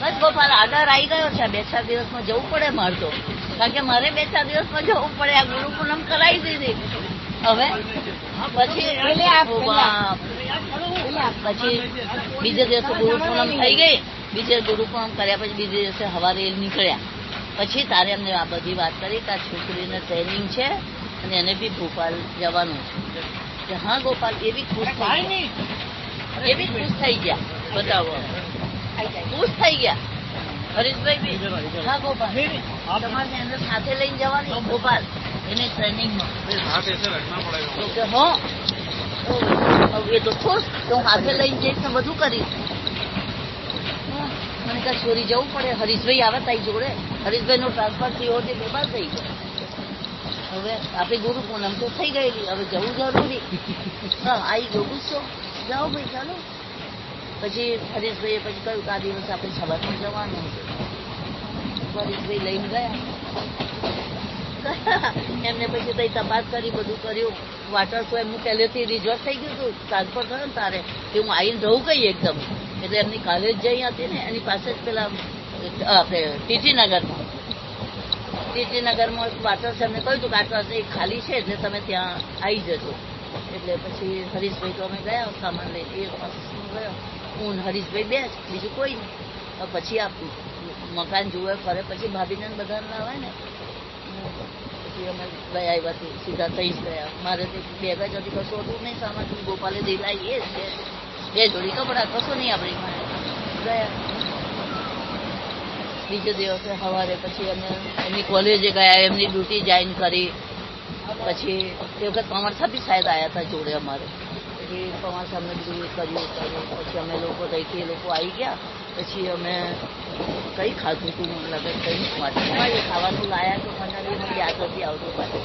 બસ ગોપાલ આદર આવી ગયો છે. 2-4 દિવસમાં જવું પડે મારે તો, કારણ કે મારે 2-4 દિવસમાં જવું પડે. આ ગુરુ પૂનમ કરાવી દીધી. હવે પછી બીજે દિવસે ગુરુ પૂનમ થઈ ગઈ. બીજે ગુરુ પૂનમ કર્યા પછી બીજે દિવસે સવારે નીકળ્યા. પછી તારે એમને આ બધી વાત કરી કે આ છોકરીને ટ્રેનિંગ છે અને એને બી ભોપાલ જવાનું છે. હા ગોપાલ, એ બી ખુશ થઈ ગયા. એ બી ખુશ થઈ ગયા. બતાવો, ખુશ થઈ ગયા. હરીશભાઈ બી. હા ગોપાલ, તમારે એને સાથે લઈને જવાની ગોપાલ એની ટ્રેનિંગમાં. એ તો ખુશ તો હું હાથે લઈને જઈશ ને બધું કરીશ. મને કાં છોરી જવું પડે. હરીશભાઈ આવે તારી જોડે. હરીશભાઈ નું ટ્રાન્સફર થયું હોતી બેમાર થઈ ગયો. હવે આપણી ગુરુ પૂનમ તો થઈ ગયેલી, હવે જવું જરૂરી. હા, આવી ગયો ગુસ્સો. જાઓ ભાઈ, ચાલો. પછી હરીશભાઈએ પછી કહ્યું કે આ દિવસ આપણે સવારમાં જવાનું છે. હરીશભાઈ લઈને ગયા. એમને પછી તઈ તપાસ કરી, બધું કર્યું. વાટર તો એમનું પહેલેથી રિઝોર્ટ થઈ ગયું હતું. ટ્રાન્સફર થયો ને તારે કે હું આવીને રહું ગઈ એકદમ. એટલે એમની કોલેજ જઈ હતી ને એની પાસે જ પેલા આપણે ટીટીનગરમાં વાટર એમને કહ્યું હતું કે આટલા એક ખાલી છે એટલે તમે ત્યાં આવી જજો. એટલે પછી હરીશભાઈ તો અમે ગયા સામાન લઈને. એ ગયો હું હરીશભાઈ બે જ, બીજું કોઈ નહીં. પછી આ મકાન જુએ ફરે પછી ભાભીને બધાને આવે ને. પછી અમે ગયા આવ્યા સીધા થઈ જ ગયા. મારે તો બેગ જ હતી, કશું હતું નહીં સામાન. ગોપાલે દિલાઈ એ જ બે જોડી કપડા, કશું નહીં આપણી ગયા. બીજે દિવસે સવારે પછી અમે એમની કોલેજે ગયા, એમની ડ્યુટી જોઈન કરી. પછી એ વખત પવાર સાહેબ બી સાહેબ આવ્યા હતા જોડે અમારે. પછી પવાર સાહેબને બધું કર્યું. પછી અમે લોકો તઈથી એ લોકો આવી ગયા. પછી અમે કંઈ ખાધું હતું મને લાગે, કંઈ માટે ખાવાનું લાયા તો મને યાદ નથી આવતું પાછું.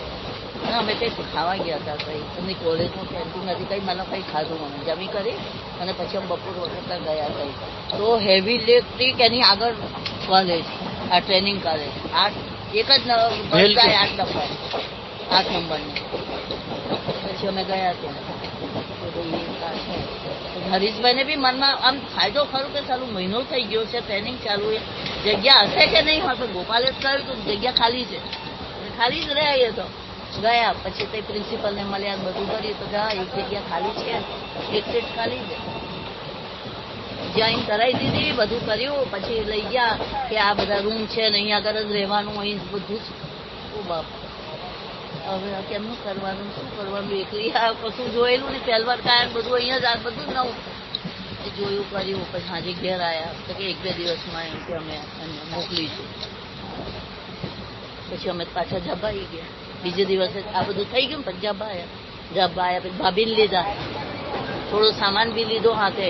અને અમે કંઈક ખાવા ગયા હતા. કંઈ એમની કોલેજમાં કેન્ટીન હતી, કંઈ મને કંઈ ખાધું મને જમી કરી. અને પછી અમે બપોર વખત ગયા કંઈ તો હેવી ઇલેક્ટ્રિક એની આગળ કોલેજ, આ ટ્રેનિંગ કોલેજ. એક જ જાય 8 નંબરની. પછી અમે ગયા ત્યાં. હરીશભાઈને બી મનમાં આમ ફાયદો ખરું કે ચાલુ મહિનો થઈ ગયો છે, ટ્રેનિંગ ચાલુ, જગ્યા હશે કે નહીં હશે. ગોપાલે જ કહ્યું હતું જગ્યા ખાલી છે, ખાલી જ રહે. એ તો ગયા. પછી તે પ્રિન્સિપલને મળ્યા, બધું કર્યું. તો જા એક જગ્યા ખાલી છે, એક સીટ ખાલી છે. જોઈન કરાવી દીધી, બધું કર્યું. પછી લઈ ગયા કે આ બધા રૂમ છે ને અહીંયા આગળ જ રહેવાનું, અહીં બધું જ. ઓ બાપ, હવે કેમનું કરવાનું, શું કરવાનું? એકલી આ કશું જોયેલું ને પહેલવાર કાયમ બધું અહીંયા જ આ બધું નવું જોયું કર્યું. પછી સાંજે ઘેર આવ્યા તો કે 1-2 દિવસમાં એમ કે અમે એમને મોકલીશું. પછી અમે પાછા જબાઈ ગયા. બીજે દિવસે આ બધું થઈ ગયું. પછી જબાયા પછી ભાભીને લીધા. થોડો સામાન બી લીધો હાથે.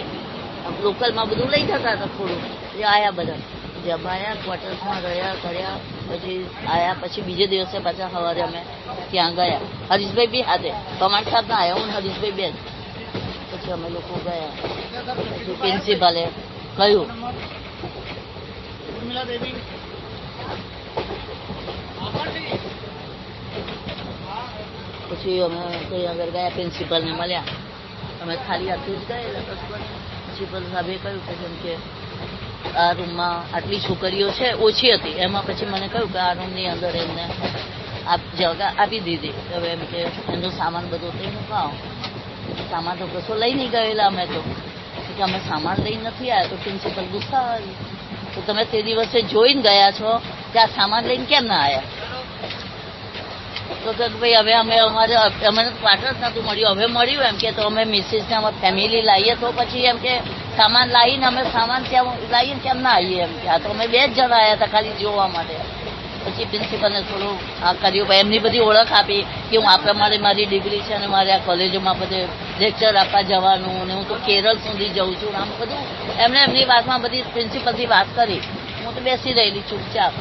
લોકલમાં બધું લઈ જતા હતા થોડું. એ આવ્યા બધા જબાયા, ક્વાર્ટર્સમાં રહ્યા કર્યા. પછી આવ્યા. પછી બીજે દિવસે પાછા સવારે અમે ત્યાં ગયા. હરીશભાઈ બી હાથે, કમાન્ડ સાહેબ ના આવ્યા, હું હરીશભાઈ બે. પછી અમે લોકો ગયા. પછી પ્રિન્સિપાલે કહ્યું પછી અમે કઈ આગળ ગયા. પ્રિન્સિપલને મળ્યા. અમે ખાલી હાથે જ ગયેલા. પ્રિન્સિપલ સાહેબે કહ્યું કે જેમ કે આ રૂમમાં આટલી છોકરીઓ છે, ઓછી હતી. એમાં પછી મને કહ્યું કે આ રૂમની અંદર એમને જગા આપી દીધી. હવે એમ કે એનો સામાન બધો તે મૂકાવો. સામાન તો કશો લઈ નહીં ગયેલા અમે તો, કે અમે સામાન લઈ નથી આવ્યા. તો પ્રિન્સિપલ ગુસ્સા આવી. તો તમે તે દિવસે જોઈને ગયા છો કે આ સામાન લઈને કેમ ના આવ્યા? તો કે ભાઈ હવે અમને ક્વાર્ટર જ નતું મળ્યું, હવે મળ્યું. એમ કે તો અમે મિસિસને અમારી ફેમિલી લાવીએ તો પછી એમ કે સામાન લાવીને અમે સામાન ત્યાં લાવીને કેમ ના આવીએ? એમ કે આ તો અમે 2 જ જણા આવ્યા હતા ખાલી જોવા માટે. પછી પ્રિન્સિપલને થોડું આ કર્યું. એમની બધી ઓળખ આપી કે હું આ પ્રમાણે મારી ડિગ્રી છે અને મારે આ કોલેજોમાં બધે લેક્ચર આપવા જવાનું ને હું તો કેરળ સુધી જઉં છું. આમ બધું એમને એમની વાતમાં બધી પ્રિન્સિપલથી વાત કરી. હું તો બેસી રહેલી ચૂપચાપ.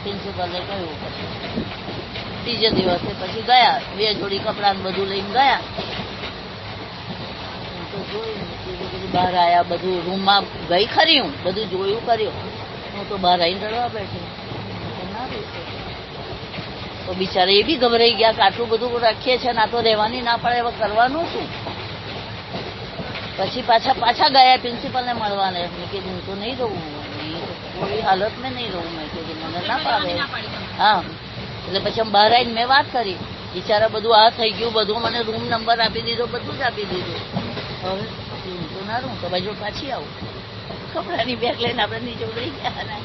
પ્રિન્સિપલે કહ્યું. ત્રીજે દિવસે પછી ગયા. 2 જોડી કપડાં બધું લઈને ગયા. તો જોયું બધું બહાર આવ્યા. બધું રૂમમાં ગઈ ખરી, હું બધું જોયું કર્યું. હું તો બહાર આવીને રડવા બેઠી. ના તો બિચારા એ બી ગભરાઈ ગયા કે આટલું બધું રાખીએ છે ને આ તો રહેવાની ના પડે, હવે કરવાનું શું? પછી પાછા ગયા પ્રિન્સિપલને મળવાને. મેં કીધું હું તો નહીં રહું, કોઈ હાલત મેં નહીં રહું. મેં કીધું મને ના પાડે. હા, એટલે પછી આમ બહાર આવીને મેં વાત કરી. બિચારા બધું આ થઈ ગયું, બધું મને રૂમ નંબર આપી દીધો, બધું જ આપી દીધું. હવે હું તો ના રહું, તો બાજુ પાછી આવું. કપડાની બેગ લઈને આપણે નીચે ઉતરી ગયા.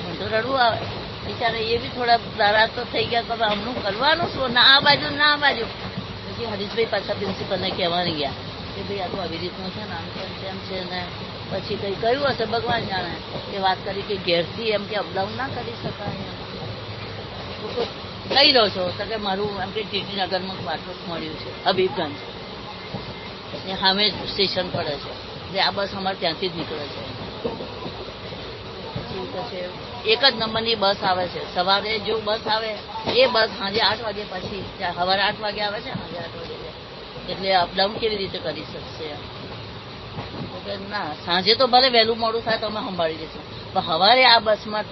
હું તો રડવું આવે. બિચારા એ બી થોડા નારાજ તો થઈ ગયા કે હમણાં કરવાનું શું, ના આ બાજુ ના આ બાજુ. પછી હરીશભાઈ પાછા પ્રિન્સિપલને કહેવાની ગયા કે ભાઈ આ તો આવી રીતનું છે ને, આમ તેમ છે ને. પછી કંઈ કહ્યું હશે ભગવાન જાણે, કે વાત કરી કે ઘેરથી એમ કે અપડાઉન ના કરી શકાય. કઈ રહો છો તો કે મારું એમ કે ટીટી નગરમાં ક્વાર્ટર્સ મળ્યું છે હબીબગંજ, એ સામે સ્ટેશન પડે છે. એટલે આ બસ અમારે ત્યાંથી જ નીકળે છે. પછી એક જ નંબરની બસ આવે છે સવારે. જો બસ આવે એ બસ સાંજે 8 વાગે પછી, સવારે 8 વાગે આવે છે, સાંજે 8 વાગે જાય. એટલે અપડાઉન કેવી રીતે કરી શકશે? ના, સાંજે તો ભલે વહેલું મોડું થાય તો અમે સંભાળી દઈશું, પણ સવારે આ બસમાં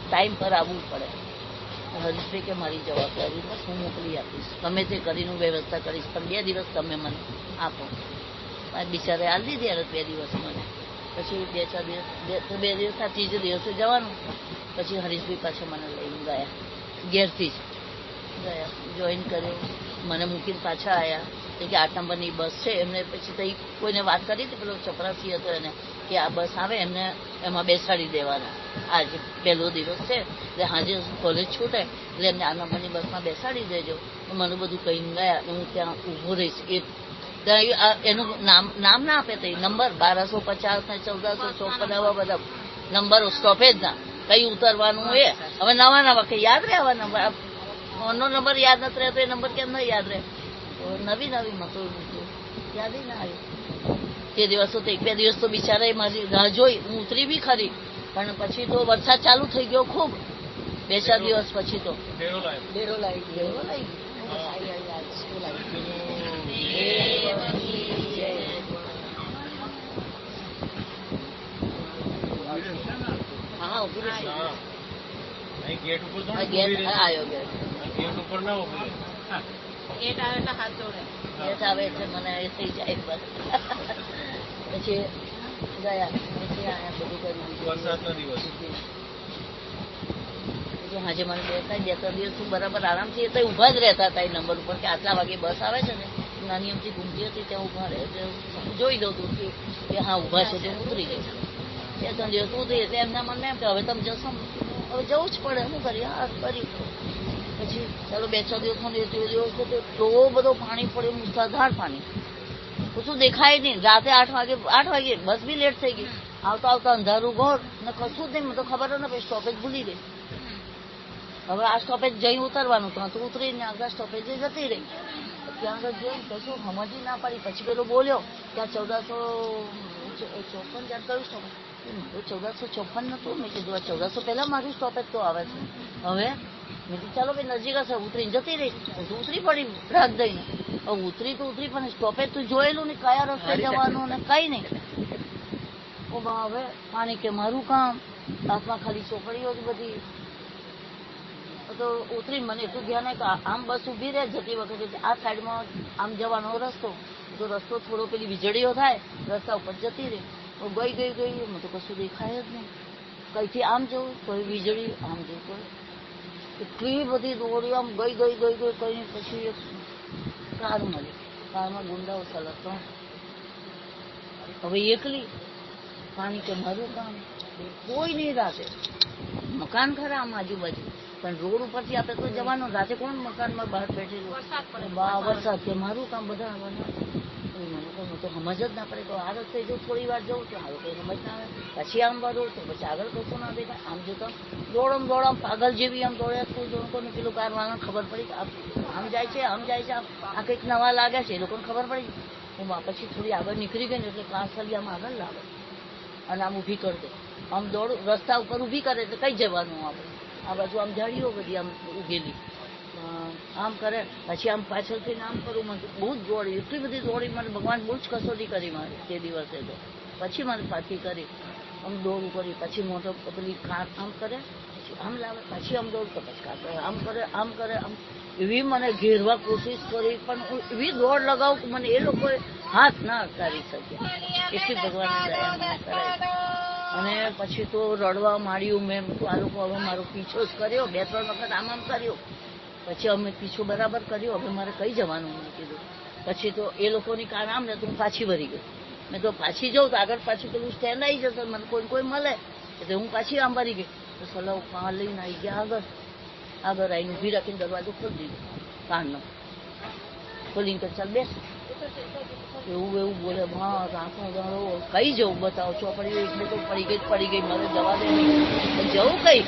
ટાઈમ પર આવવું પડે. હરીશભાઈ કે મારી જવાબદારી બસ હું મોકલી આપીશ, ગમે તે કરીને વ્યવસ્થા કરીશ, પણ 2 દિવસ તમે મને આપો. બિચારે આપી દીધી 2 દિવસ મને. પછી 2 દિવસ આ ત્રીજે દિવસે જવાનું. પછી હરીશભાઈ પાછા મને લઈને ગયા, ઘેરથી જ ગયા, જોઈન કર્યો, મને મૂકીને પાછા આવ્યા. કે 8 નંબરની બસ છે. એમને પછી તઈ કોઈને વાત કરી હતી, પેલો ચપરાસી હતો એને, કે આ બસ આવે એમને એમાં બેસાડી દેવાના. આજે પહેલો દિવસ છે એટલે સાંજે કોલેજ છૂટે એટલે એમને 8 નંબરની બસમાં બેસાડી દેજો. મને બધું કહીને ગયા. હું ત્યાં ઊભો રહીશ. એનું નામ ના આપે તો નંબર 1250 ને 1454 આવા બધા નંબરો સ્ટોપેજના, કઈ ઉતરવાનું એ. હવે નવા કઈ યાદ રહે? આવા નંબર ફોનનો નંબર યાદ નથી રહેતો, એ નંબર કેમ નહીં યાદ રહે? નવી મતો યાદ ના આવ્યું. તે દિવસો તો 1-2 દિવસ તો બિચારા મારી રાહ જોઈ. હું ઉતરી બી ખરી, પણ પછી તો વરસાદ ચાલુ થઈ ગયો ખૂબ. 2-4 દિવસ પછી તો ડેરો લાવી ગયો. હા, ઉભી રહી. ગેટ ઉપર આવ્યો. ગેટ ઉપર ના ઉભી. ગેટ આવે એટલે હાથ જોડે. ગેટ આવે એટલે મને એ થઈ જાય. પછી ગયા, પછી આયા બધું કર્યું. વરસાદનો દિવસ. પછી હાજે મને 2-3 દિવસ બરાબર આરામથી એટલે ઊભા જ રહેતા હતા એ નંબર ઉપર, કે આટલા વાગે બસ આવે છે ને. નાની અમથી ઘૂમતી હતી ત્યાં ઊભા રહે, જોઈ દઉં તું કે હા ઊભા છે, ત્યાં ઉતરી જઈશ. 2-3 દિવસ ઉતરી એટલે એમના મનમાં એમ કે હવે તમે જશો, હવે જવું જ પડે, શું કરીએ? હા, કર્યું. પછી ચાલો 2-4 દિવસમાં એટલો બધો પાણી પડ્યો, મુસળધાર પાણી, કશું દેખાય નહીં. રાતે 8 વાગે બસ બી લેટ થઈ ગઈ. આવતા અંધારું ઘોર ને કશું જ નહીં. મને તો ખબર જ ને, પછી સ્ટોપેજ ભૂલી ગઈ. હવે આ સ્ટોપેજ જઈ ઉતરવાનું, તો ઉતરીને આગળ સ્ટોપેજે જતી રહી. ત્યાં આગળ જોઈને કશું સમજ ના પડી. પછી પેલો બોલ્યો કે આ 1454 કયું સ્ટોપેજ? 1454 નતું. મેં કીધું 1400 પહેલા મારું સ્ટોપેજ તો આવે છે. હવે મેં કીધું ચાલો ભાઈ નજીક હશે, ઉતરીને જતી રહી. ઉતરી પડી રાત દઈને. હવે ઉતરી પણ સ્ટોપેજ તો જોયેલું ને, કયા રસ્તે જવાનું ને કઈ નહીં. હવે પાણી કે મારું કામ, હાથમાં ખાલી ચોકડીઓ જ બધી. તો ઉતરીને મને એટલું ધ્યાન આવે કે આમ બસ ઊભી રહે જતી વખતે, આ સાઈડમાં આમ જવાનો રસ્તો, તો રસ્તો થોડો પેલી વીજળીઓ થાય, રસ્તા ઉપર જતી રહી. ગઈ એમાં તો કશું દેખાય જ નહીં. કઈથી આમ જવું, કોઈ વીજળી, આમ જવું. એટલી બધી દોડી આમ ગઈ કઈ. પછી એક કાર મળી, કારમાં ગુંડાઓ સલગતો. હવે એકલી, પાણી કે મારું કામ, કોઈ નહીં. રાતે મકાન ખરા આમ આજુબાજુ, પણ રોડ ઉપરથી આપણે તો જવાનું. રાતે કોણ મકાનમાં બહાર બેઠેલું? વરસાદ કે મારું કામ, બધા આવવાના. મને તો સમજ જ ના પડે. તો આ રસ્તે જો થોડી વાર જવું તો હારું, કંઈ સમજ ના આવે. પછી આમ વળું તો પછી આગળ કશું ના દેખાય. આમ જોતા દોડમ પાગલ જેવી આમ દોડ્યા. લોકોને પેલું કારવાળાને ખબર પડી કે આમ જાય છે, આ કંઈક નવા લાગે છે, એ લોકોને ખબર પડી. હું પછી થોડી આગળ નીકળી ગઈ ને એટલે કાર ખાલી આમ આગળ લાવે અને આમ ઊભી કરી દે. આમ દોડું રસ્તા ઉપર ઊભી કરે એટલે કઈ જવાનું આપણે? આ બાજુ આમ ઝાડીઓ બધી આમ ઉગેલી, આમ કરે. પછી આમ પાછળથી આમ કરું. મને બહુ જ દોડી, એટલી બધી દોડી. મને ભગવાન બહુ જ કસોટી કરી મારી તે દિવસે. તો પછી મને પાછી કરી, આમ દોડું કરી. પછી મોટો પેલી કાર આમ કરે, પછી પછી આમ લાવે, પછી આમ દોડ, તો પછી કાપે, આમ કરે આમ. એવી મને ઘેરવા કોશિશ કરી, પણ હું એવી દોડ લગાવું કે મને એ લોકોએ હાથ ના અટકાવી શક્યા. એટલી ભગવાનની દયા મને કરાય. અને પછી તો રડવા માંડ્યું. મેં આ લોકો હવે મારો પીછો જ કર્યો, 2-3 વખત આમ કર્યો. પછી અમે પીછો બરાબર કર્યો, હવે મારે કઈ જવાનું મેં કીધું. પછી તો એ લોકોની કાર આમ ને તો હું પાછી વળી ગઈ. મેં તો પાછી જાઉં તો આગળ પાછી પેલું સ્ટેન્ડ આવી જશે, મને કોઈ મળે એટલે હું પાછી આમ ભરી ગઈ. તો સલાહ કાર લઈને આવી ગયા આગળ આવીને ઊભી રાખીને દરવાજો ખોલી દીધો કારનો. ખોલીને કે ચાલ બેસ. એવું બોલે, હા આંખો દાડો કઈ જવું બતાવો. ચોપડીઓ એક બે તો પડી ગઈ મારે જવા દે નહીં. જવું કઈ?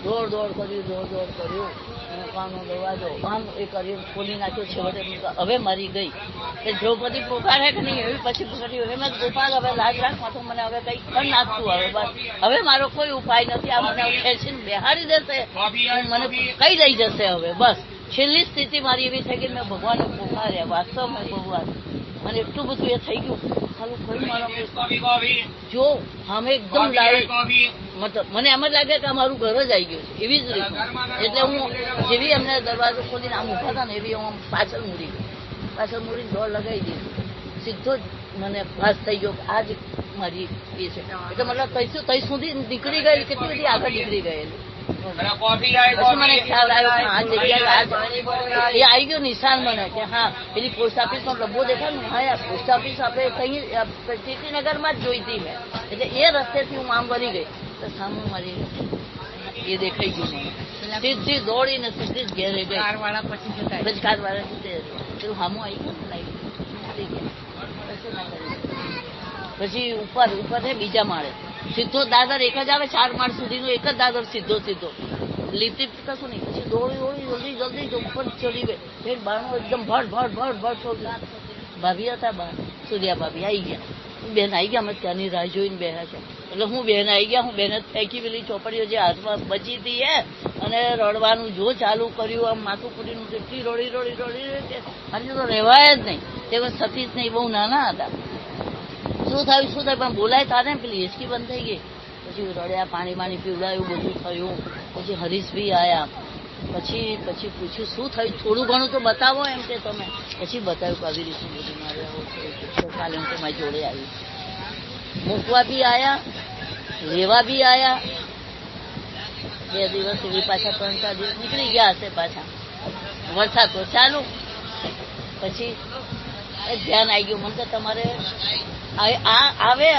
દોડ કર્યું. અને કાનો દરવાજો આમ એ કર્યું, ખોલી નાખ્યો. છેવટે હવે મરી ગઈ. એ દ્રૌપદી પોકારે કે નહીં એવી પછી પકડ્યું. હવે મેં ગોપાલ હવે લાજ રાખ, તો મને હવે કઈ પણ નાખતું. હવે બસ હવે મારો કોઈ ઉપાય નથી. આ મને ખેંચીને બેહાડી દેશે, મને કઈ લઈ જશે. હવે બસ છેલ્લી સ્થિતિ મારી એવી થઈ ગઈ. મેં ભગવાનને પોકાર્યા, વાસ્તવમાં ભગવાન મને એટલું બધું એ થઈ ગયું. ખાલી કોઈ મારા જો અમે એકદમ લાવી, મતલબ મને એમ જ લાગે કે અમારું ઘર જ આવી ગયું છે એવી જ રીતે. એટલે હું જેવી એમને દરવાજો ખોલીને આમ ઉભા હતા ને એવી હું પાછળ મૂડીને દોડ લગાવી દીધી. સીધો જ મને પાસ થઈ ગયો. આ જ મારી એ છે. એટલે મતલબ તઈ સુધી નીકળી ગયેલી, કેટલી બધી આગળ નીકળી ગયેલી. પછી મને ખ્યાલ આવ્યો આ જગ્યાએ એ આવી ગયો નિશાન મને કે હા પેલી પોસ્ટ ઓફિસનો ડબ્બો દેખાય ને, હા પોસ્ટ ઓફિસ આપણે કઈ ટીટીનગરમાં જ જોઈ હતી મેં. એટલે એ રસ્તેથી હું આમ વળી ગઈ તો સામે મારી એ દેખાઈ ગયું મને. સીધી દોડીને સીધી જ ઘેરે ગઈ. પછી કારવાળા પેલું સામું આવી ગયું. પછી ઉપર છે બીજા માળે સીધો દાદર એક જ આવે, 4 માળ સુધીનો એક જ દાદર સીધો લિફ્ટ કશું નહીં. પછી દોડી જલ્દી ઉપર ચડી ગઈ. ફેર બારણું એકદમ ભટ છોડ્યું. ભાભી હતા બહાર, સૂર્યા ભાભી આવી ગયા. બેન આવી ગયા, અમે ત્યાંની રાહ જોઈને બેઠા છે. એટલે હું બેન આવી ગયા, હું બેને ફેંકી પેલી ચોપડીઓ જે હાથમાં બચી હતી અને રડવાનું જો ચાલુ કર્યું. આમ માથું ફૂટીનું કેટલી રડી અને તો રહેવાય જ નહીં. તે સતીશ નહીં, બહુ નાના હતા. શું થયું પણ બોલાય તારે પેલી હિચકી બંધ થઈ ગઈ. પછી રડ્યા, પાણી પીવડાયું, બધું થયું. પછી હરીશભાઈ આવ્યા. પછી પૂછ્યું શું થયું, થોડું ઘણું તો બતાવો એમ કે તમે. પછી બતાવ્યું કે આવી રીતે બધું મારે કાલે હું તમારી જોડે આવી. મૂકવા બી આવ્યા, લેવા બી આવ્યા. 2 દિવસ સુધી પાછા 3-4 દિવસ નીકળી ગયા હશે. પાછા વરસાદ તો ચાલુ. પછી ધ્યાન આવી ગયું મને કે તમારે આવે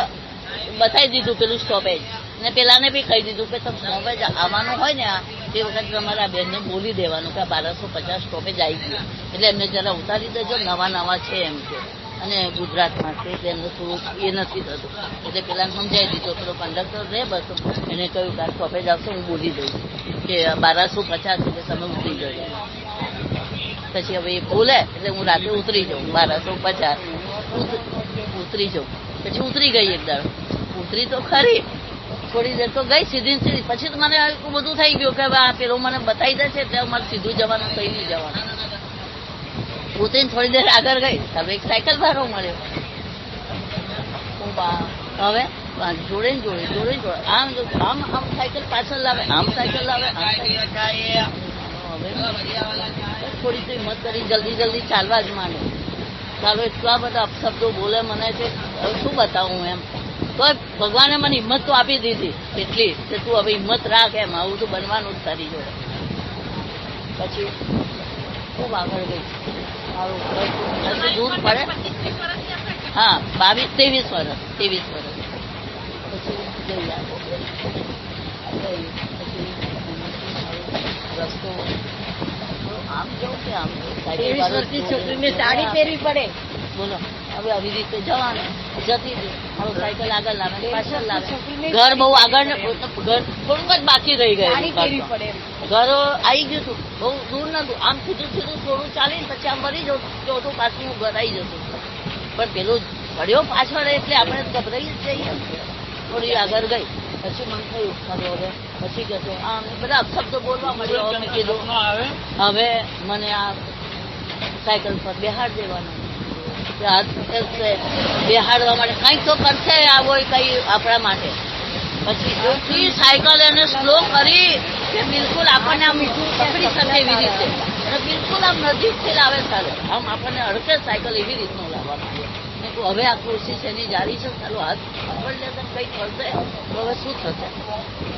બતાવી દીધું પેલું સ્ટોપેજ. ને પેલાને બી કહી દીધું કે તમે સ્ટોપેજ આવવાનું હોય ને તે વખતે તમારા બેનને બોલી દેવાનું કે 1250 સ્ટોપેજ આવી ગયું. એટલે એમને જરા ઉતારી દેજો, નવા છે એમ કે. અને ગુજરાતમાં છે એટલે એમને થોડુંક એ નથી થતું. એટલે પેલાને સમજાવી દીધો. પેલો કંડક્ટર રહે બસ એને કહ્યું કે આ સ્ટોપેજ આવશે હું બોલી દઈશ કે 1250 એટલે તમે ઉતરી જજો. પછી હવે એ બોલે એટલે હું રાતે ઉતરી જાઉં 1250 ઉતરી જાઉં. પછી ઉતરી ગઈ એક દાડો. ઉતરી તો ખરી, થોડી દેર તો ગઈ સીધી. પછી તો મને બધું થઈ ગયું કે આ પેલો મને બતાવી દેશે એટલે મારે સીધું જવાનું, કઈ નહીં જવાનું. ઉતરીને થોડી દેર આગળ ગઈ. હવે એક સાયકલ ભાડો મળ્યો. હવે જોડે આમ સાયકલ પાછળ લાવે, આમ સાયકલ લાવે. હવે થોડી તો હિંમત કરી જલ્દી ચાલવા જ માંડે. ચાલો એટલા બધા અપશબ્દો બોલે મને કે શું બતાવું એમ. તો ભગવાને મને હિંમત તો આપી દીધી એટલી કે તું હવે હિંમત રાખ એમ, આવું તો બનવાનું જ તારી જોડે. પછી ખૂબ આગળ ગઈ. મારું દૂર પડે. હા 23 વર્ષ. પછી ગઈ રસ્તો આમ જવું કે આમ છોકરીને સાડી પહેરવી પડે. બોલો હવે આવી રીતે જવાનું. જતી હતી મારું સાયકલ આગળ લાવે, પાછળ લાવે. ઘર બહુ આગળ, ઘર થોડુંક જ બાકી રહી ગયું. ઘર આવી ગયું હતું, બહુ દૂર નતું. આમ સીધું થોડું ચાલીને પછી આમ ભરી જવું ચોથું પાછું હું ઘર આવી જતું. પણ પેલું પડ્યો પાછળ એટલે આપણે ગભરાઈ જ જઈએ. થોડી આગળ ગઈ પછી મને થયું હવે પછી કે આમ બધા અપશબ્દો બોલવા મળ્યો. મેં કીધું હવે મને આ સાયકલ પર બેહાડ દેવાનું. બેહાડવા માટે કંઈક તો કરશે આવો કઈ આપણા માટે. પછી એટલી સાયકલ એને સ્લો કરી છે બિલકુલ આપણને આમ પકડી શકે એવી રીતે, અને બિલકુલ આમ નજીકથી લાવે ચાલે, આમ આપણને અડકે સાયકલ એવી રીતનું લાવવાનું. હવે આ કોશિશ એની જારી છે, ચાલો હાથ પકડ લે તો કંઈક કરશે તો હવે શું થશે.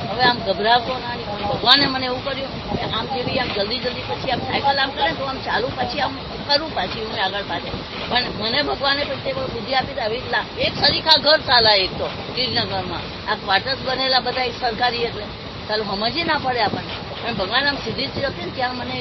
હવે આમ ગભરાવતો ના નહીં, પણ ભગવાને મને એવું કર્યું કે આમ જેવી આમ જલ્દી પછી આમ સાયકલ આમ કરે તો આમ ચાલુ પછી આમ કરું પાછી હું આગળ પાછળ, પણ મને ભગવાને પછી બુદ્ધિ આપી આવી રીતના એક સરીખા ઘર ચાલા, એક તો ગિરનગરમાં આ ક્વાર્ટર્સ બનેલા બધા સરકારી, એટલે ચાલો સમજી ના પડે આપણને. પણ ભગવાન આમ સીધી હતી ને ત્યાં મને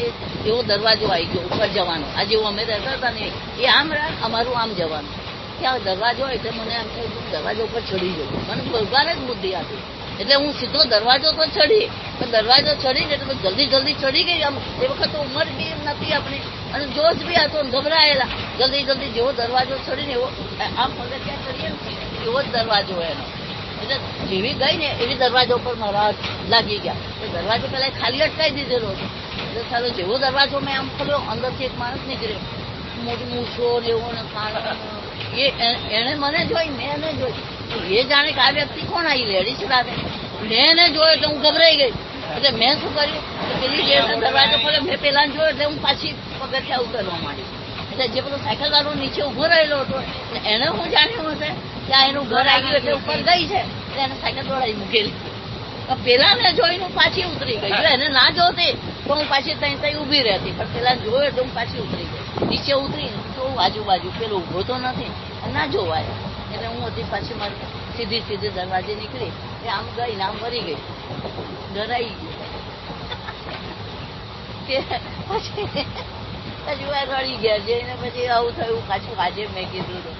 એવો દરવાજો આવી ગયો ઉપર જવાનો, આ જેવું અમે રહેતા હતા ને એ આમ અમારું આમ જવાનું, ત્યાં દરવાજો એટલે મને આમ દરવાજો ઉપર ચડી ગયો, મને ભગવાને જ બુદ્ધિ આપી. એટલે હું સીધો દરવાજો તો ચડી, પણ દરવાજો ચડીને એટલે જલ્દી ચડી ગઈ. આમ એ વખત તો ઉંમર બી નથી આપણી, અને જોશ બી હતો, ગભરાયેલા. જલ્દી જેવો દરવાજો ચડીને એવો આમ પગથિયાં ચડીએ ને એવો જ દરવાજો એનો, એટલે જેવી ગઈ ને એવી દરવાજો ઉપર મારા હાથ લાગી ગયા. એ દરવાજો પેલા ખાલી અટકાવી દીધેલો હતો, એટલે ચાલો જેવો દરવાજો મેં આમ ખોલ્યો, અંદરથી એક માણસ નીકળ્યો, મોટી મૂછો ને એવો ને કાન, એને મને જોઈ, મેં એને જોઈ. એ જાણે કે આ વ્યક્તિ કોણ આવી, લેડીઝ લાગે. મેં એને જોયો એટલે હું ગભરાઈ ગઈ. એટલે મેં શું કર્યું, પેલી જે દરવાજો ખોલ્યો, મેં પેલા જોયો એટલે હું પાછી પગથિયાં ઉતરવા માંડી. એટલે જે બધો સાયકલ વાળો નીચે ઉભો રહેલો હતો, એને હું જાણ્યું હશે કે આ એનું ઘર આવી ગયું એટલે ઉપર ગઈ છે, એટલે એને સાયકલ દોડાવી મૂકેલી. પેલાને જોઈને હું પાછી ઉતરી ગઈ. જો એને ના જોતી તો હું પાછી ત્યાં ઊભી રહેતી, પણ પેલા જોયો એટલે હું પાછી ઉતરી ગઈ. નીચે ઉતરી તો આજુબાજુ પેલો ઊભો તો નથી, ના જોવાય. એટલે હું હતી પાછી મારી સીધી દરવાજે નીકળી, એ આમ ગઈ ને આમ મરી ગઈ, ડરાઈ ગઈ. પછી રડી ગયા જઈને પછી આવું થયું. પાછું આજે મેં કીધું હતું,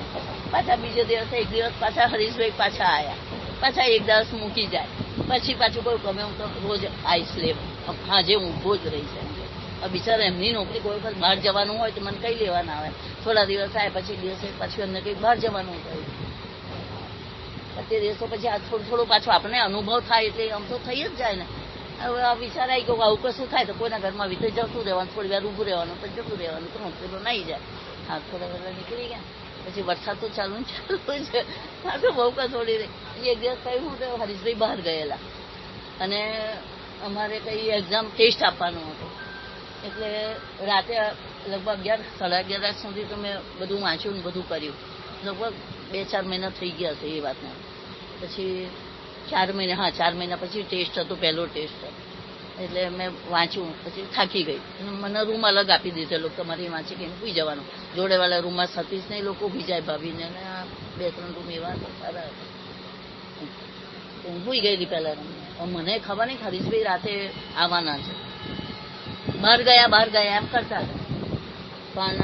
પાછા બીજો દિવસ એક દિવસ પાછા હરીશભાઈ પાછા આવ્યા, પાછા એક દિવસ મૂકી જાય, પછી પાછું કોઈ ગમે હું તો રોજ આવીશ લેવા, હાજે હું ઊભો જ રહીશ. બિચારા એમની નોકરી કોઈ વખત બહાર જવાનું હોય તો મને કઈ લેવાના આવે, થોડા દિવસ આવે પછી દિવસે પાછું એમને કંઈક બહાર જવાનું થયું. તે દિવસો પછી આ થોડું પાછું આપણને અનુભવ થાય એટલે આમ તો થઈ જ જાય ને. હવે આ વિચાર આવી ગયો આવું કશું થાય તો કોઈના ઘરમાં વિતે જતું રહેવાનું, થોડી વાર ઊભું રહેવાનું, પછી જતું રહેવાનું, તો પેલો નાઈ જાય. હા, થોડા વહેલા નીકળી ગયા. પછી વરસાદ તો ચાલુ છે, આ તો બહુ કસોડી રહી. એક દિવસ કહ્યું હું તો હરીશભાઈ બહાર ગયેલા, અને અમારે કઈ એક્ઝામ ટેસ્ટ આપવાનો હતો, એટલે રાતે લગભગ 11-11:30 સુધી તો મેં બધું વાંચ્યું ને બધું કર્યું. લગભગ 2-4 મહિના થઈ ગયા છે એ વાતને. પછી 4 મહિના પછી ટેસ્ટ હતો, પહેલો ટેસ્ટ હતો. એટલે મેં વાંચ્યું, પછી થાકી ગઈ. મને રૂમ અલગ આપી દીધેલો, તમારે વાંચી કે સુઈ જવાનું. જોડેવાળા રૂમમાં સતીશ ને લોકો બી જાય, ભાભીને, અને આ 2-3 રૂમ એવા સારા હતા. હું સુઈ ગયેલી પહેલા રૂમ. મને ખબર નહીં હરીશભાઈ રાતે આવવાના છે, બહાર ગયા એમ કરતા હતા. પણ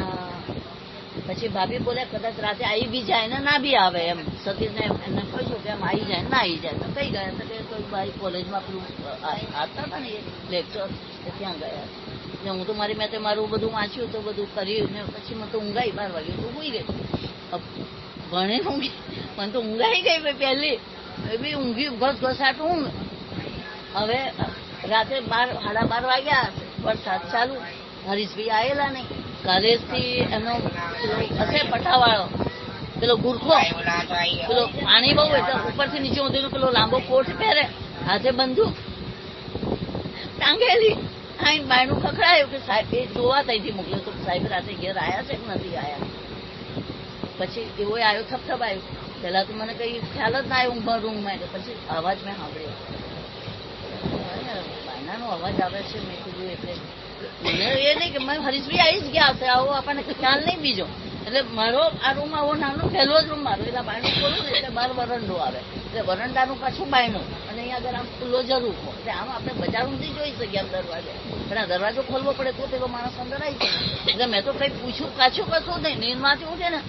પછી ભાભી બોલે કદાચ રાતે આવી બી જાય ને ના બી આવે એમ. સતીશને એમને કહ્યું કે એમ આવી જાય ના આવી જાય તો કઈ ગયા તો કે મારી કોલેજમાં પેલું આવતા હતા ને એ લેક્ચર, ત્યાં ગયા. એટલે હું તો મેં તો મારું બધું વાંચ્યું તો બધું કર્યું ને પછી મને તો ઊંઘાઈ 12 વાગે તો ઊંઘી ગઈ. ભણે ઊંઘી, મને તો ઊંઘાઈ ગઈ ભાઈ પહેલી બી ઊંઘી ઘસાટ ઊંઘ. હવે રાતે 12 વાગ્યા, વરસાદ ચાલુ, હરીશભાઈ આવેલા નહીં. કાલેજથી એનો હશે પટાવાળો, પેલો ગુરખો, પેલો પાણી બહુ એટલે ઉપરથી નીચે ઊંધેલું, પેલો લાંબો કોટ પહેરે, હાથે બંદૂક ટાંગેલી. આઈને બાયણું ખખડાયું કે સાહેબ એ જોવા ત્યાંથી મોકલ્યો તો સાહેબ રાતે ઘેર આવ્યા છે કે નથી આવ્યા. પછી એવો આવ્યો, થપથપાયો. પહેલા તો મને કઈ ખ્યાલ જ ના આવ્યો ઊંઘમાં રૂમમાં. પછી અવાજ મેં સાંભળ્યો, બાયણાનો અવાજ આવે છે. મેં કીધું એટલે મને એ નહીં કે મેં હરીશભાઈ આવી જ ગયા હશે, આવો આપણને ખ્યાલ નહીં બીજો. એટલે મારો આ રૂમ આવો નાનો પહેલો જ રૂમ મારો, એટલે બાયણું ખોલું ને એટલે બહાર વરંડો આવે, એટલે વરંડાનું પાછું બાયણું, અને અહીંયા આગળ આમ ખુલ્લો જરૂર. એટલે આમ આપણે બજારમાંથી જોઈ શકીએ આમ દરવાજો, પણ આ દરવાજો ખોલવો પડે તો પેલો માણસ અંદર આવી જાય. એટલે મેં તો કઈ પૂછ્યું કાચું કશું નહીં, નીંદમાંથી ઉઠે ને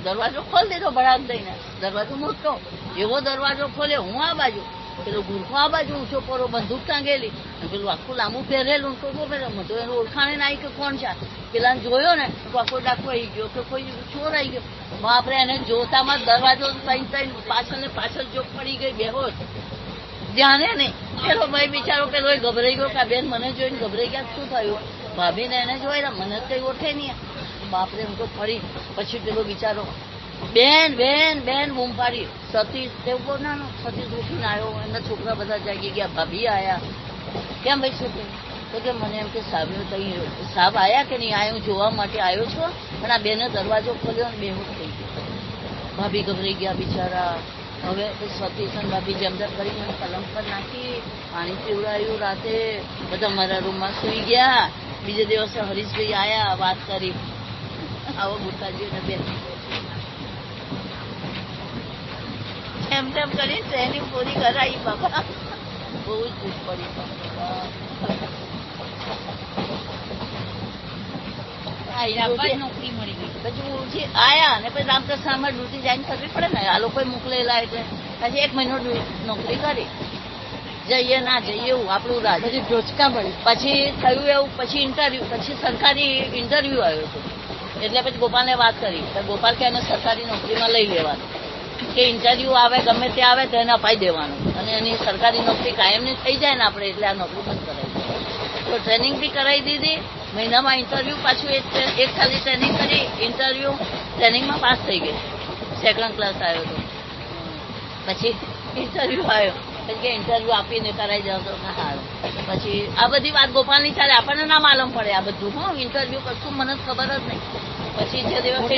દરવાજો ખોલી દીધો ભડાક દઈને. દરવાજો મોટો, એવો દરવાજો ખોલે, હું આ બાજુ, પેલો ગુરખો આ બાજુ ઊંચો પોરો, બંદૂક ટાંગેલી, પેલું આખું લાંબુ પહેરેલું, ટોપો પહેરેલું. તો એનું ઓળખાણે ના આવી કે કોણ છે. પેલા જોયો ને તો આખો ડાકો આવી ગયો કે કોઈ ચોર આવી ગયો. બાપરે, એને જોતામાં દરવાજો પાછળ જોક પડી ગઈ, બેહોશ, ધ્યાને નહીં. પેલો ભાઈ બિચારો પેલો ગભરાઈ ગયો કે બેન મને જોઈને ગભરાઈ ગયા, શું થયું. ભાભીને એને જોઈ મને કઈ ઓળખે નહીં. બાપરે, હું તો ફરી. પછી પેલો બિચારો બેન બૂમ પાડી. સતીશ તે બહુ નાનો, સતીશ ઉઠીને આવ્યો, એમના છોકરા બધા જાગી ગયા, ભાભી આવ્યા. કેમ ભાઈ શું કહ્યું? તો કે મને એમ કે સાહેબ સાહેબ આવ્યા કે નહીં આવ્યા, હું જોવા માટે આવ્યો છું, પણ આ બેને દરવાજો ખોલ્યો અને બેહોશ થઈ ગયો. ભાભી ગભરાઈ ગયા બિચારા. હવે સતીશન ભાભી જેમ તેમ કરી મને પલંગ પર નાખી, પાણી પીવડાવ્યું, રાતે બધા મારા રૂમમાં સુઈ ગયા. બીજે દિવસે હરીશભાઈ આવ્યા, વાત કરી, આવો ગુટાજીને બેન એમ તેમ કરી ટ્રેનિંગ પૂરી કરાવી. બાબા બહુ જ દુઃખ પડી. નોકરી મળી ગઈ પછી આયા ને પછી રામકૃષ્ણમાં ડ્યુટી જઈને કરવી પડે ને, આ લોકોએ મોકલેલા એટલે પછી 1 મહિનો નોકરી કરી. જઈએ ના જઈએ એવું આપણું રાજ. પછી રોજકા મળી, પછી થયું એવું, પછી ઇન્ટરવ્યુ, પછી સરકારી ઇન્ટરવ્યુ આવ્યો હતો. એટલે પછી ગોપાલને વાત કરી, ગોપાલ કે એને સરકારી નોકરીમાં લઈ લેવાનું, કે ઇન્ટરવ્યુ આવે ગમે તે આવે તો એને અપાઈ દેવાનું, અને એની સરકારી નોકરી કાયમની થઈ જાય ને આપણે, એટલે આ નોકરી બંધ કરાવી. તો ટ્રેનિંગ બી કરાવી દીધી. મહિનામાં ઇન્ટરવ્યુ, પાછું એક ખાલી ટ્રેનિંગ કરી, ઇન્ટરવ્યુ ટ્રેનિંગમાં પાસ થઈ ગઈ. 2nd ક્લાસ આવ્યો હતો. પછી ઇન્ટરવ્યુ આવ્યો, પછી કે ઇન્ટરવ્યુ આપીને કરાવી જાવ તો સારું. પછી આ બધી વાત ગોપાલની ચાલે, આપણને ના માલુમ પડે આ બધું. ઇન્ટરવ્યુ કશું મને ખબર જ નહીં. પછી જે દિવસે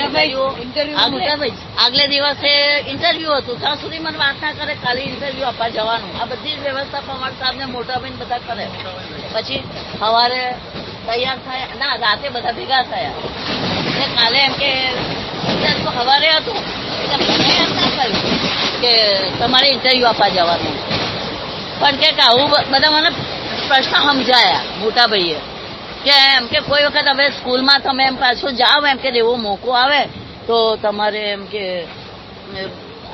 આગલે દિવસે ઇન્ટરવ્યુ હતું, ત્યાં સુધી મને વાત ના કરે, ખાલી ઇન્ટરવ્યુ આપવા જવાનું. આ બધી જ વ્યવસ્થા પવાર સાહેબ ને મોટા ભાઈ બધા કરે. પછી સવારે તૈયાર થયા, ના રાતે બધા ભેગા થયા. એટલે કાલે એમ કે સવારે હતું, એટલે મને એમ ના કહ્યું કે તમારે ઇન્ટરવ્યુ આપવા જવાનું, પણ કે આવું બધા મને પ્રશ્ન સમજાયા મોટા ભાઈએ, કે એમ કે કોઈ વખત હવે સ્કૂલમાં તમે એમ પાછું જાઓ, એમ કે એવો મોકો આવે તો તમારે એમ કે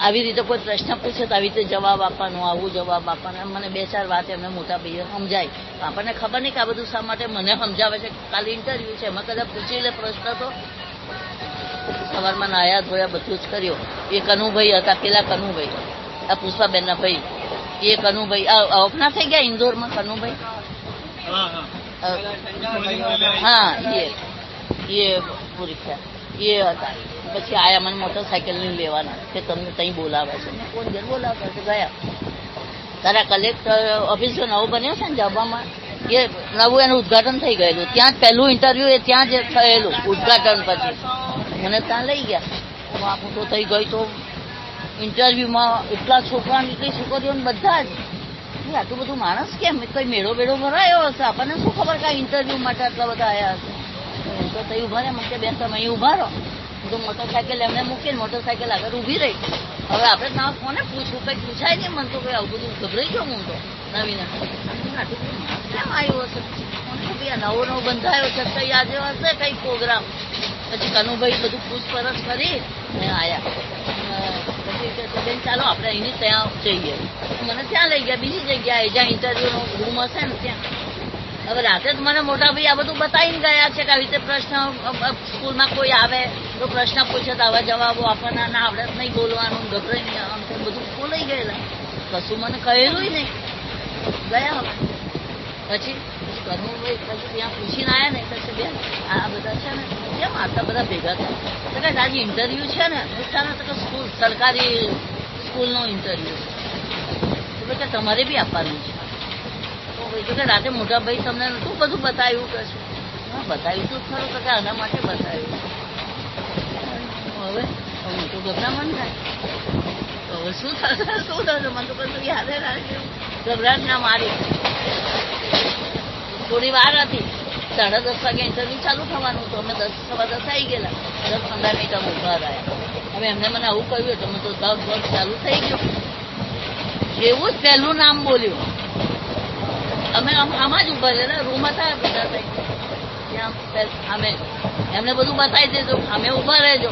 આવી રીતે કોઈ પ્રશ્ન પૂછે તો આવી રીતે જવાબ આપવાનો, આવું જવાબ આપવાનો. એમ મને 2-4 વાત એમને મોટા ભાઈએ સમજાય. આપણને ખબર નહીં કે આ બધું શા માટે મને સમજાવે છે. કાલે ઇન્ટરવ્યુ છે, એમાં કદાચ પૂછી લે પ્રશ્ન તો. સવારમાં નાયા ધોયા બધું જ કર્યો. એ કનુભાઈ હતા, પેલા કનુભાઈ, આ પુષ્પાબેનના ભાઈ, એ કનુભાઈ અપના થઈ ગયા ઇન્દોરમાં. કનુભાઈ હા, એ પૂરી થયા, એ હતા. પછી આયા મને મોટરસાઇકલ લઈને લેવાના કે તમને ત્યાં બોલાવે છે. મેં કોણ ઘેર બોલાવતા તો ગયા. તારા કલેક્ટર ઓફિસ જો નવું બન્યું છે ને જાબામાં, એ નવું એનું ઉદઘાટન થઈ ગયેલું. ત્યાં જ પહેલું ઇન્ટરવ્યુ એ ત્યાં જ થયેલું ઉદઘાટન. પછી મને ત્યાં લઈ ગયા. હું તો થઈ ગઈ. તો ઇન્ટરવ્યુમાં એટલા છોકરા, એટલી છોકરીઓ બધા જ. આટલું બધું માણસ કેમ? કઈ મેળો બેડો ભરાયો હશે, આપણને શું ખબર કે ઇન્ટરવ્યુ માટે આટલા બધા આવ્યા હશે. હું તો તઈ ઉભા રહ્યા, મને બેન તમે અહીં ઉભા રહો. હું તો મોટરસાઇકલ એમને મૂકીને મોટરસાઇકલ આગળ ઊભી રહી. હવે આપણે ના કોને પૂછવું, કંઈ પૂછાય નહીં. મને તો કઈ આવું બધું ગભરાઈ ગયો. હું તો નવીને આટલું બધું કેમ આવ્યું હશે? નવો બંધાયો છે, કઈ આજે હશે કઈ પ્રોગ્રામ. પછી કનુભાઈ બધું પૂછપરછ કરી ને આવ્યા. પછી બેન ચાલો આપણે અહીંની ત્યાં જઈએ. મને ત્યાં લઈ ગયા, બીજી જગ્યાએ જ્યાં ઇન્ટરવ્યુનો રૂમ હશે ને ત્યાં. હવે રાતે જ મને મોટા ભાઈ આ બધું બતાવીને ગયા છે કે આવી રીતે પ્રશ્ન સ્કૂલમાં કોઈ આવે તો પ્રશ્ન પૂછે તો આવા જવાબો આપવાના, ના આવડે નહીં બોલવાનું, ગભરાઈ નહીં, આમ તેમ બધું બોલાઈ ગયેલા. કશું મને કહેલું નહીં. ગયા હવે પછી કરવું ભાઈ પછી ત્યાં પૂછીને આવ્યા ને પછી બેન આ બધા છે ને કેમ આટલા બધા ભેગા થયા? તો કે આજે ઇન્ટરવ્યુ છે ને ચાલો તો કે સ્કૂલ સરકારી સ્કૂલનો ઇન્ટરવ્યુ તો કે તમારે બી આપવાનું છે. તો ભાઈ તો કે રાતે મોટા ભાઈ તમને શું બધું બતાવ્યું કે છે? હા બતાવ્યું તો ખરું તો કે આના માટે બતાવ્યું. હવે હું તો ગભરામણ થાય. તો હવે શું થશે શું થશે? મને તો કશું યાદ રાખ્યું. ગભરાટ ના મારી. થોડી વાર હતી, 10:30 વાગે ઇન્ટરવ્યુ ચાલુ થવાનું હતું. અમે 10 સવા 10 આવી ગયેલા. 10-15 મિનિટ અમે ઉભા રહ્યા. હવે એમને મને આવું કહ્યું એટલે મેં તો વર્ક ચાલુ થઈ ગયું. જેવું જ પહેલું નામ બોલ્યું અમે આમાં જ ઉભા રહેલા. રૂમ હતા બધા ત્યાં અમે એમને બધું બતાવી દીધું. અમે ઉભા રહેજો.